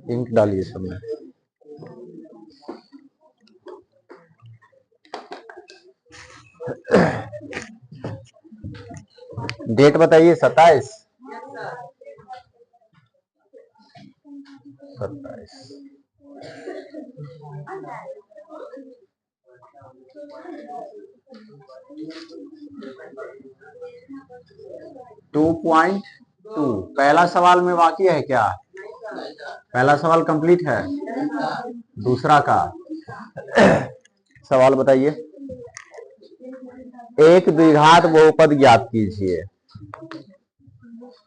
Ink डालिए सब में। डेट बताइए। 27। 2.2 पहला सवाल में बाकी है क्या? पहला सवाल कंप्लीट है। दूसरा का सवाल बताइए। एक द्विघात बहुपद ज्ञात कीजिए।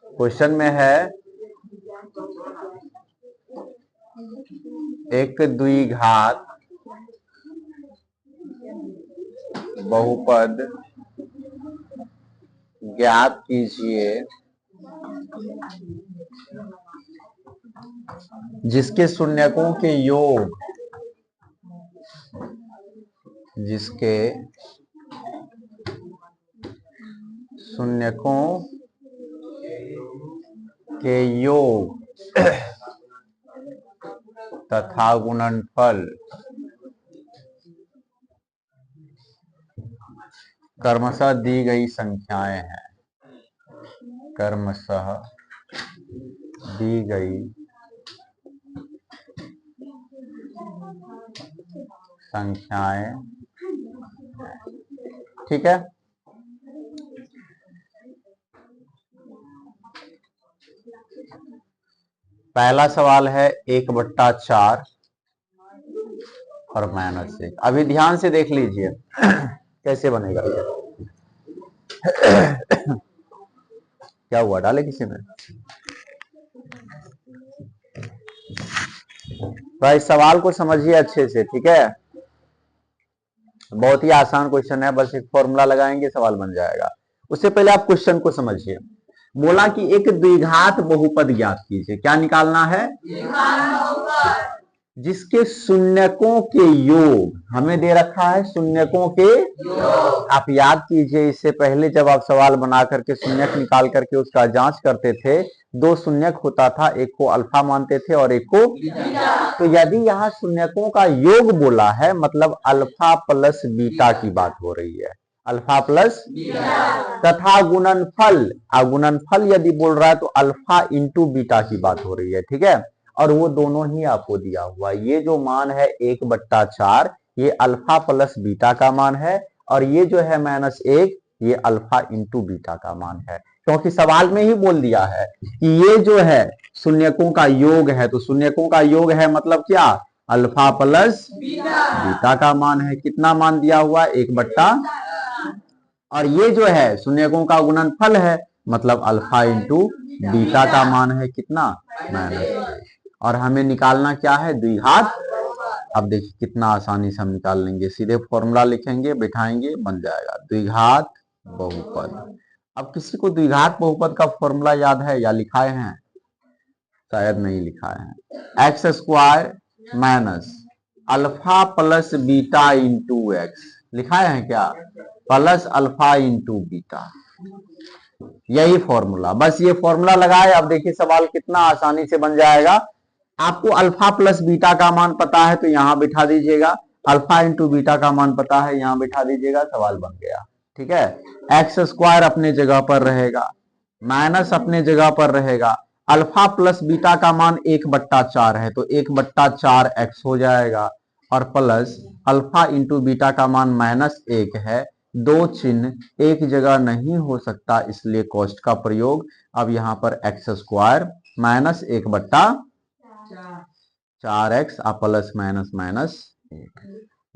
क्वेश्चन में है एक द्विघात बहुपद ज्ञात कीजिए जिसके शून्यकों के योग तथा गुणनफल क्रमशः दी गई संख्याएं हैं। क्रमशः दी गई संख्याएं। ठीक है। पहला सवाल है 1/4 और -1। अभी ध्यान से देख लीजिए कैसे बनेगा ये। क्या हुआ, डाले किसी ने? तो इस सवाल को समझिए अच्छे से, ठीक है। बहुत ही आसान क्वेश्चन है, बस एक फॉर्मूला लगाएंगे सवाल बन जाएगा। उससे पहले आप क्वेश्चन को समझिए। बोला कि एक द्विघात बहुपद ज्ञात कीजिए। क्या निकालना है? जिसके शून्यकों के योग हमें दे रखा है। शून्यकों के योग। आप याद कीजिए, इससे पहले जब आप सवाल बना करके शून्यक निकाल करके उसका जांच करते थे, 2 शून्यक होता था, एक को अल्फा मानते थे और एक को बीटा। तो यदि यहाँ शून्यकों का योग बोला है, मतलब अल्फा प्लस बीटा की बात हो रही है। Alpha plus beta. तथा गुणनफल, गुणनफल यदि बोल रहा है तो अल्फा इंटू बीटा की बात हो रही है, ठीक है। और वो दोनों ही आपको दिया हुआ। ये जो मान है 1/4, ये अल्फा प्लस बीटा का मान है, और ये जो है -1, ये अल्फा इंटू बीटा का मान है। क्योंकि सवाल में ही बोल दिया है कि ये जो है शून्यकों का योग है, तो शून्यकों का योग है मतलब क्या? अल्फा प्लस बीटा का मान है। कितना मान दिया हुआ? 1/। और ये जो है शून्यकों का गुणनफल है, मतलब अल्फा इंटू बीटा का मान है कितना? -1। और हमें निकालना क्या है? द्विघात। अब देखिए कितना आसानी से हम निकाल लेंगे। सीधे फॉर्मूला लिखेंगे, बिठाएंगे, बन जाएगा द्विघात बहुपद। अब किसी को द्विघात बहुपद का फॉर्मूला याद है या लिखाए हैं? शायद नहीं लिखाए हैं। x² minus alpha plus beta into x लिखाए हैं क्या? प्लस अल्फा इंटू बीटा, यही फॉर्मूला। बस ये फॉर्मूला लगाए। अब देखिए सवाल कितना आसानी से बन जाएगा। आपको अल्फा प्लस बीटा का मान पता है तो यहां बिठा दीजिएगा, अल्फा इंटू बीटा का मान पता है, यहां बिठा दीजिएगा, सवाल बन गया। ठीक है। x² अपने जगह पर रहेगा, माइनस अपने जगह पर रहेगा, अल्फा प्लस बीटा का मान 1/4 है तो 1/4 x हो जाएगा, और प्लस अल्फा इंटू बीटा का मान -1 है। 2 चिन्ह एक जगह नहीं हो सकता, इसलिए कॉस्ट का प्रयोग। अब यहां पर x² माइनस 1/4x प्लस -1।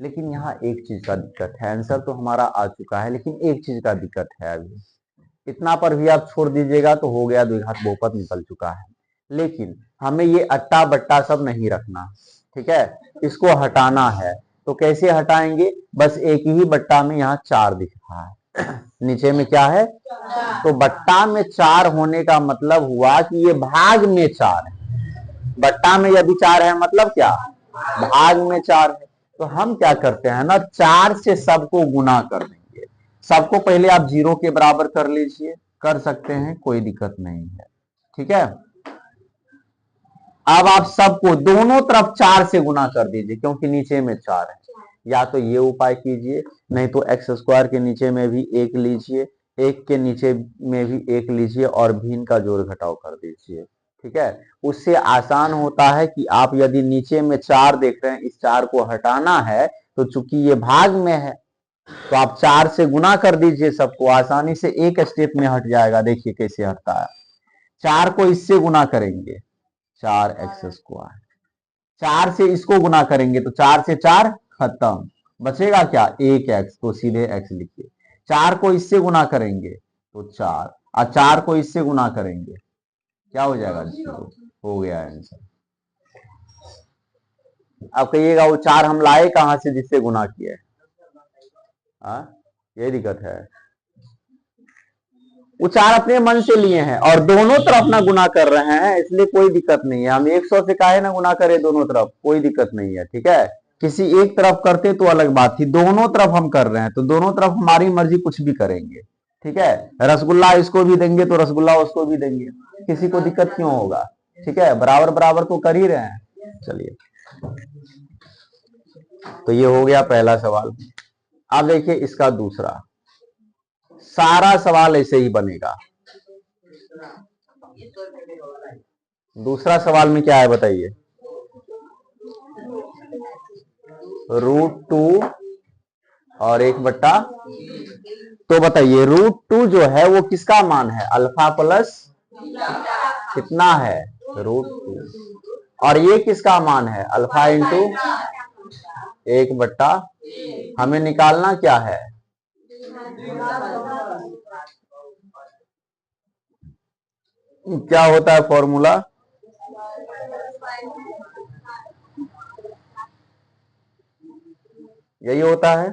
लेकिन यहाँ एक चीज का दिक्कत है। आंसर तो हमारा आ चुका है, लेकिन एक चीज का दिक्कत है। अभी इतना पर भी आप छोड़ दीजिएगा तो हो गया, द्विघात बहुपद निकल चुका है। लेकिन हमें ये अट्टा बट्टा सब नहीं रखना, ठीक है। इसको हटाना है। तो कैसे हटाएंगे? बस एक ही बट्टा में यहाँ 4 दिख रहा है, नीचे में क्या है? तो बट्टा में 4 होने का मतलब हुआ कि ये भाग में 4 है। बट्टा में यदि 4 है मतलब क्या, भाग में 4 है। तो हम क्या करते हैं ना, 4 से सबको गुना कर देंगे। सबको पहले आप 0 के बराबर कर लीजिए, कर सकते हैं, कोई दिक्कत नहीं है, ठीक है। अब आप सबको दोनों तरफ 4 से गुना कर दीजिए, क्योंकि नीचे में 4 है। या तो ये उपाय कीजिए, नहीं तो एक्स स्क्वायर के नीचे में भी 1 लीजिए, 1 के नीचे में भी 1 लीजिए और भी इनका जोड़ घटाव कर दीजिए, ठीक है। उससे आसान होता है कि आप यदि नीचे में 4 देख रहे हैं, इस 4 को हटाना है, तो चूंकि ये भाग में है तो आप 4 से गुना कर दीजिए सबको, आसानी से एक स्टेप में हट जाएगा। देखिए कैसे हटता है, 4 को इससे गुना करेंगे 4x², 4 से इसको गुना करेंगे तो 4 से 4 खत्म, बचेगा क्या 1x, तो सीधे x लिखिए। 4 को इससे गुना करेंगे तो 4, और 4 को इससे गुना करेंगे क्या हो जाएगा 0, हो गया आंसर। अब कहिएगा वो 4 हम लाए कहां से जिससे गुना किए, ये दिक्कत है। वो 4 अपने मन से लिए हैं और दोनों तरफ ना गुना कर रहे हैं, इसलिए कोई दिक्कत नहीं है। हम 100 से काहे ना गुना करें दोनों तरफ, कोई दिक्कत नहीं है, ठीक है। किसी एक तरफ करते तो अलग बात थी, दोनों तरफ हम कर रहे हैं तो दोनों तरफ हमारी मर्जी, कुछ भी करेंगे, ठीक है। रसगुल्ला इसको भी देंगे तो रसगुल्ला उसको भी देंगे, किसी को दिक्कत क्यों होगा, ठीक है। बराबर बराबर तो कर ही रहे हैं। चलिए, तो ये हो गया पहला सवाल। अब देखिए इसका दूसरा, सारा सवाल ऐसे ही बनेगा। दूसरा सवाल में क्या है बताइए, √2 और 1/, तो बताइए √2 जो है वो किसका मान है, अल्फा प्लस कितना है √2, और ये किसका मान है, अल्फा इंटू 1/, हमें निकालना क्या है, क्या होता है फॉर्मूला, यही होता है।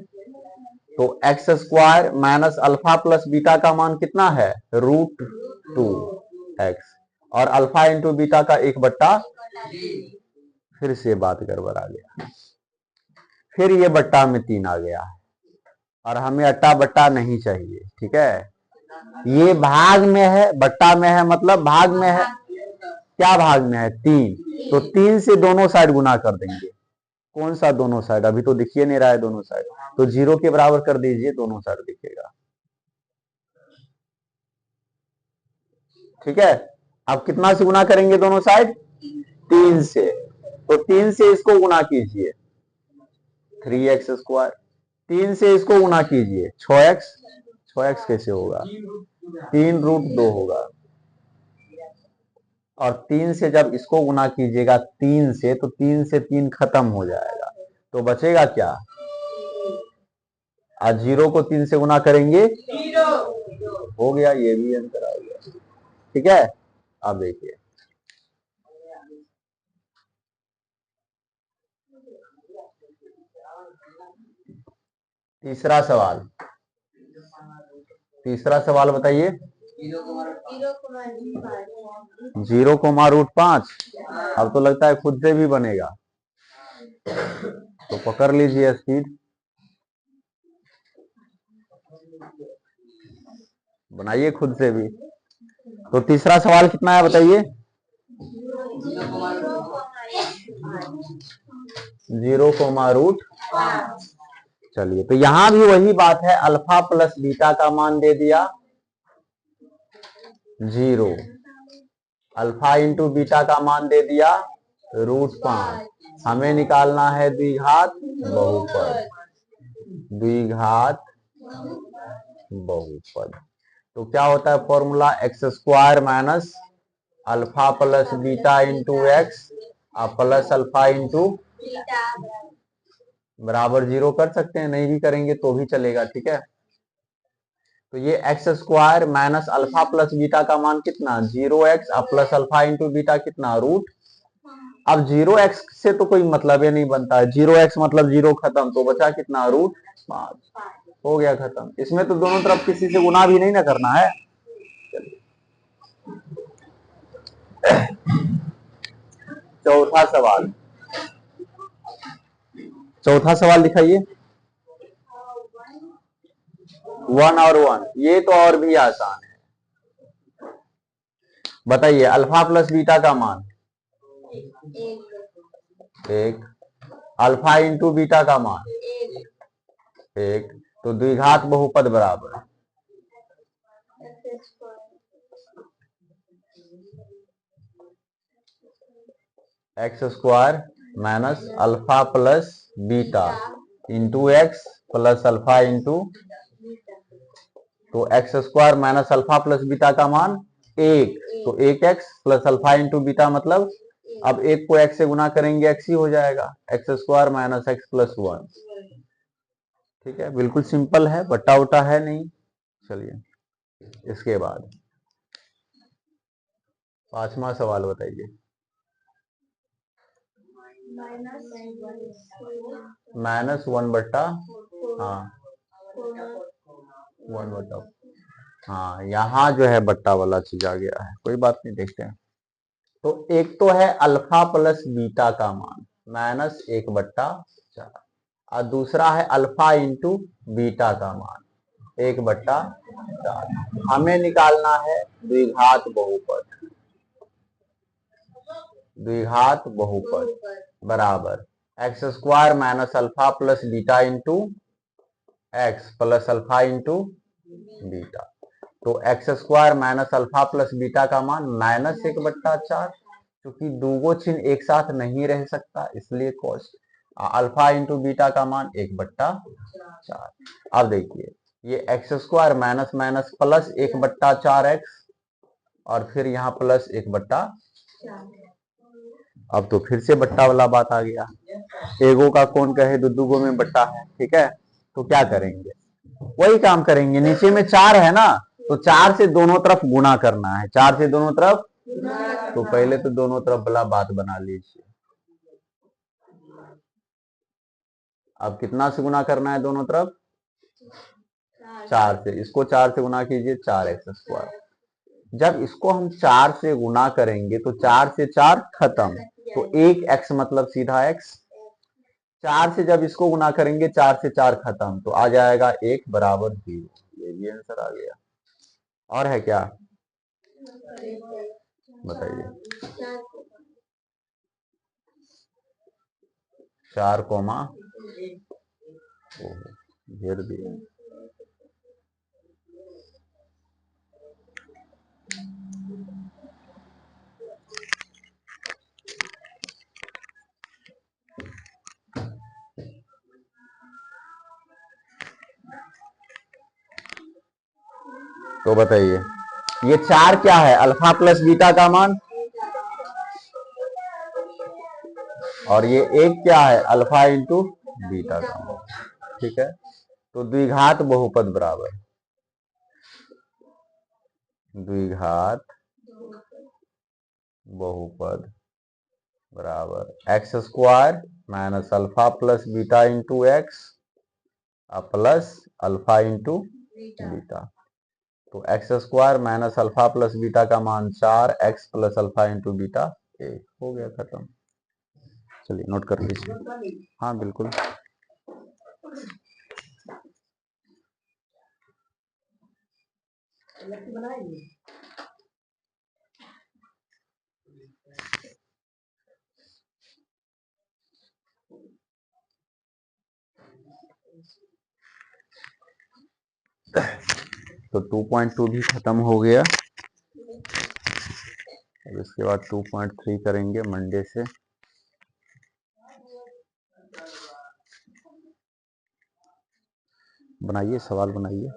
तो x² minus alpha plus beta का मान कितना है, √2x, और अल्फा इंटू बीटा का 1/, फिर से बात गड़बड़ा गया, फिर ये बट्टा में 3 आ गया और हमें अट्टा बट्टा नहीं चाहिए, ठीक है। ये भाग में है, बट्टा में है मतलब भाग में है, क्या भाग में है 3, तो 3 से दोनों साइड गुना कर देंगे। कौन सा दोनों साइड, अभी तो दिखिए नहीं रहा है दोनों साइड, तो 0 के बराबर कर दीजिए, दोनों साइड दिखेगा, ठीक है। अब कितना से गुना करेंगे दोनों साइड, 3 से, तो 3 से इसको गुना कीजिए 3x², 3 से इसको गुना कीजिए 6x, 6x कैसे होगा, 3√2 होगा, और 3 से जब इसको गुना कीजिएगा 3 से, तो 3 से 3 खत्म हो जाएगा, तो बचेगा क्या, आज 0 को 3 से गुना करेंगे, हो गया, ये भी आंसर आ गया, ठीक है। अब देखिए तीसरा सवाल, तीसरा सवाल बताइए, 0,5, अब तो लगता है खुद से भी बनेगा, तो पकड़ लीजिए स्पीड, बनाइए खुद से भी। तो तीसरा सवाल कितना है बताइए, 0,5। चलिए, तो यहां भी वही बात है, अल्फा प्लस बीटा का मान दे दिया 0, अल्फा इंटू बीटा का मान दे दिया √5, हमें निकालना है द्विघात बहुपद, द्विघात बहुपद। तो क्या होता है formula, x² minus alpha plus beta into x plus alpha into बराबर 0 कर सकते हैं, नहीं भी करेंगे तो भी चलेगा, ठीक है। तो ये x² minus alpha plus beta का मान कितना 0x, plus alpha into beta कितना √, अब 0x से तो कोई मतलब ही नहीं बनता है, 0x मतलब 0 खत्म, तो बचा कितना √5, हो गया खत्म। इसमें तो दोनों तरफ किसी से गुना भी नहीं ना करना है। चौथा सवाल, चौथा सवाल दिखाइए। 1 और 1, ये तो और भी आसान है। बताइए अल्फा प्लस बीटा का मान 1, अल्फा इंटू बीटा का मान 1, तो द्विघात बहुपद बराबर x square minus alpha plus beta into x plus alpha into, तो x square minus alpha plus beta का मान 1, तो 1x plus alpha into beta मतलब, अब 1 को x से गुना करेंगे x ही हो जाएगा, x square minus x plus 1। ठीक है, बिल्कुल सिंपल है, बट्टा उटा है नहीं। चलिए इसके बाद 5वां सवाल बताइए। -1 बट्टा, हाँ 1 बट्टा, हाँ यहाँ जो है बट्टा वाला चीज आ गया है, कोई बात नहीं, देखते हैं। तो एक तो है अल्फा प्लस बीटा का मान -1 बट्टा 4, और दूसरा है अल्फा इंटू बीटा का मान 1 बट्टा 4। हमें निकालना है द्विघात बहुपद, द्विघात बहुपद बराबर x square minus alpha plus beta into x plus alpha into beta. तो x square minus alpha plus beta का मान -1 बट्टा 4, क्योंकि दूगो चिन्ह एक साथ नहीं रह सकता इसलिए कॉस, अल्फा इंटू बीटा का मान 1 बट्टा 4। अब देखिए ये x square minus minus plus 1 बट्टा 4 एक्स, और फिर यहाँ प्लस 1 बट्टा, अब तो फिर से बट्टा वाला बात आ गया, एगो का कौन कहे दुगो में बट्टा है। ठीक है, तो क्या करेंगे, वही काम करेंगे, नीचे में 4 है ना, तो 4 से दोनों तरफ गुणा करना है, 4 से दोनों तरफ, तो पहले तो दोनों तरफ वाला बात बना लीजिए। अब कितना से गुणा करना है दोनों तरफ, 4 से, इसको 4 से गुणा कीजिए 4x स्क्वायर। जब इसको हम 4 से गुणा करेंगे तो 4 से 4 खत्म, तो 1x मतलब सीधा x, 4 से जब इसको गुणा करेंगे 4 से 4 खत्म, तो आ जाएगा 1 बराबर 0। ये भी आंसर आ गया। और है क्या, बताइए। 4 कोमा घेर दिया। तो बताइए ये 4 क्या है, अल्फा प्लस बीटा का मान, और ये 1 क्या है, अल्फा इंटू बीटा का मान। ठीक है, तो द्विघात बहुपद बराबर, द्विघात बहुपद बराबर x square minus alpha plus beta into x plus alpha into beta. तो x square minus alpha plus beta का मान 4, x plus alpha into beta 1, हो गया खत्म। चलिए नोट कर लीजिए, हाँ बिल्कुल। तो 2.2 भी खत्म हो गया, अब इसके बाद 2.3 करेंगे मंडे से। बनाइए सवाल बनाइए।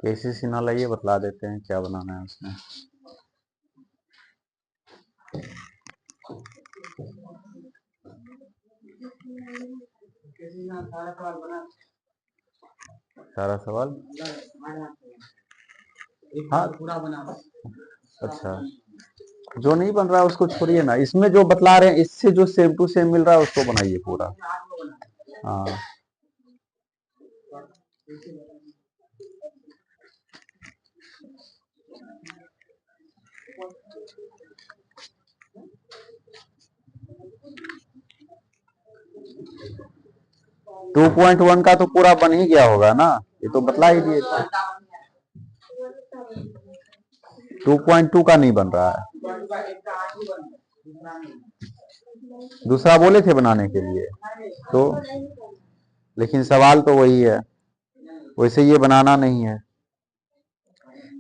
केसी सिन्हा लाइए, बतला देते हैं क्या बनाना है उसमें। सारा सवाल हाँ पूरा बना। अच्छा, जो नहीं बन रहा है उसको छोड़िए ना, इसमें जो बतला रहे हैं इससे जो सेम टू सेम मिल रहा है उसको बनाइए पूरा। हाँ 2.1 का तो पूरा बन ही गया होगा ना, ये तो बतला ही दिए थे। 2.2 का नहीं बन रहा है, दूसरा बोले थे बनाने के लिए तो, लेकिन सवाल तो वही है, वैसे ये बनाना नहीं है।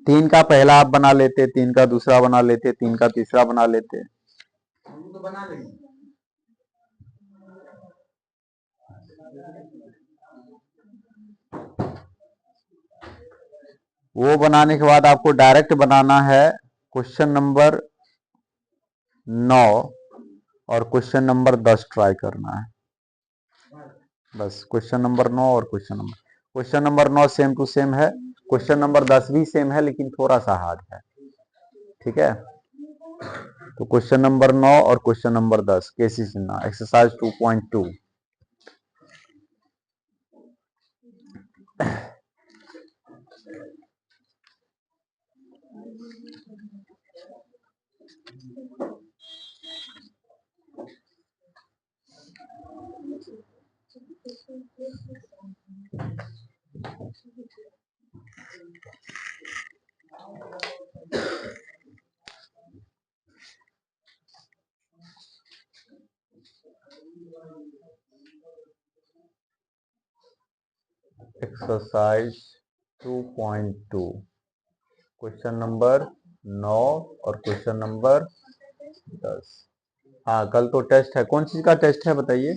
3 का पहला आप बना लेते, 3 का दूसरा बना लेते, 3 का तीसरा बना लेते। तो बना लेंगे। वो बनाने के बाद आपको डायरेक्ट बनाना है क्वेश्चन नंबर 9 और क्वेश्चन नंबर 10 ट्राई करना है, बस क्वेश्चन नंबर 9 और question number 9 same to same है, क्वेश्चन नंबर 10 भी सेम है लेकिन थोड़ा सा हार्ड है, ठीक है। तो क्वेश्चन नंबर 9 और question number 10 K C Sinha exercise 2.2। Exercise 2.2 question number 9 और क्वेश्चन नंबर 10। हाँ कल तो टेस्ट है, कौन चीज का टेस्ट है बताइए?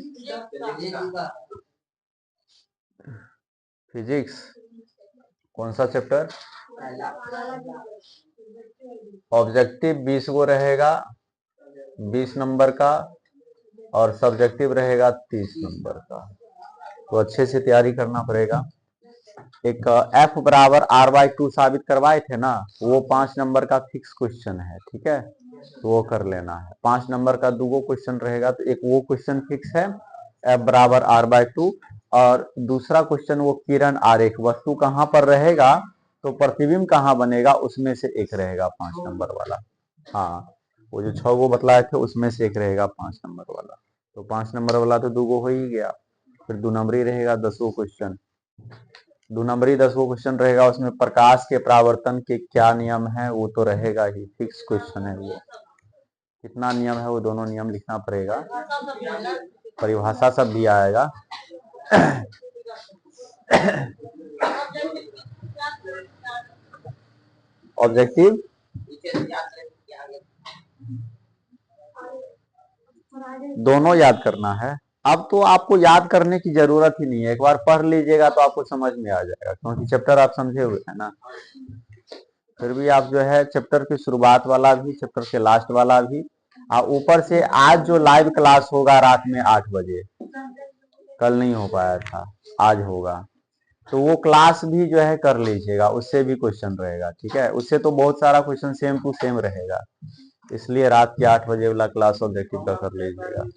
फिजिक्स, कौन सा चैप्टर? ऑब्जेक्टिव 20 गो रहेगा 20 नंबर का, और सब्जेक्टिव रहेगा 30 नंबर का, तो अच्छे से तैयारी करना पड़ेगा। एक f बराबर r/2 साबित करवाए थे ना, वो 5 नंबर का फिक्स क्वेश्चन है, ठीक है, तो वो कर लेना है। 5 नंबर का 2 क्वेश्चन रहेगा, तो एक वो क्वेश्चन फिक्स है f बराबर r/2, और दूसरा क्वेश्चन वो किरण आरेख, वस्तु कहाँ पर रहेगा तो प्रतिबिंब कहाँ बनेगा, उसमें से एक रहेगा 5 नंबर वाला। हाँ वो जो 6 गो बतलाए थे उसमें से एक रहेगा 5 नंबर वाला, तो 5 नंबर वाला तो 2 गो हो ही गया। फिर 2 नंबरी रहेगा 10 गो क्वेश्चन, 2 नंबरी 10 गो क्वेश्चन रहेगा, उसमें प्रकाश के परावर्तन के क्या नियम है वो तो रहेगा ही, फिक्स क्वेश्चन है वो। कितना नियम है वो दोनों नियम लिखना पड़ेगा, परिभाषा सब भी आएगा। ऑब्जेक्टिव दोनों याद करना है। अब तो आपको याद करने की जरूरत ही नहीं है, एक बार पढ़ लीजिएगा तो आपको समझ में आ जाएगा, क्योंकि चैप्टर आप समझे हुए हैं ना। फिर भी आप जो है चैप्टर की शुरुआत वाला भी, चैप्टर के लास्ट वाला भी, और ऊपर से आज जो लाइव क्लास होगा रात में 8 बजे, कल नहीं हो पाया था आज होगा, तो वो क्लास भी जो है कर लीजिएगा, उससे भी क्वेश्चन रहेगा, ठीक है। उससे तो बहुत सारा क्वेश्चन सेम टू सेम रहेगा, इसलिए रात के 8 बजे वाला क्लास ऑब्जेक्टिव का कर लीजिएगा।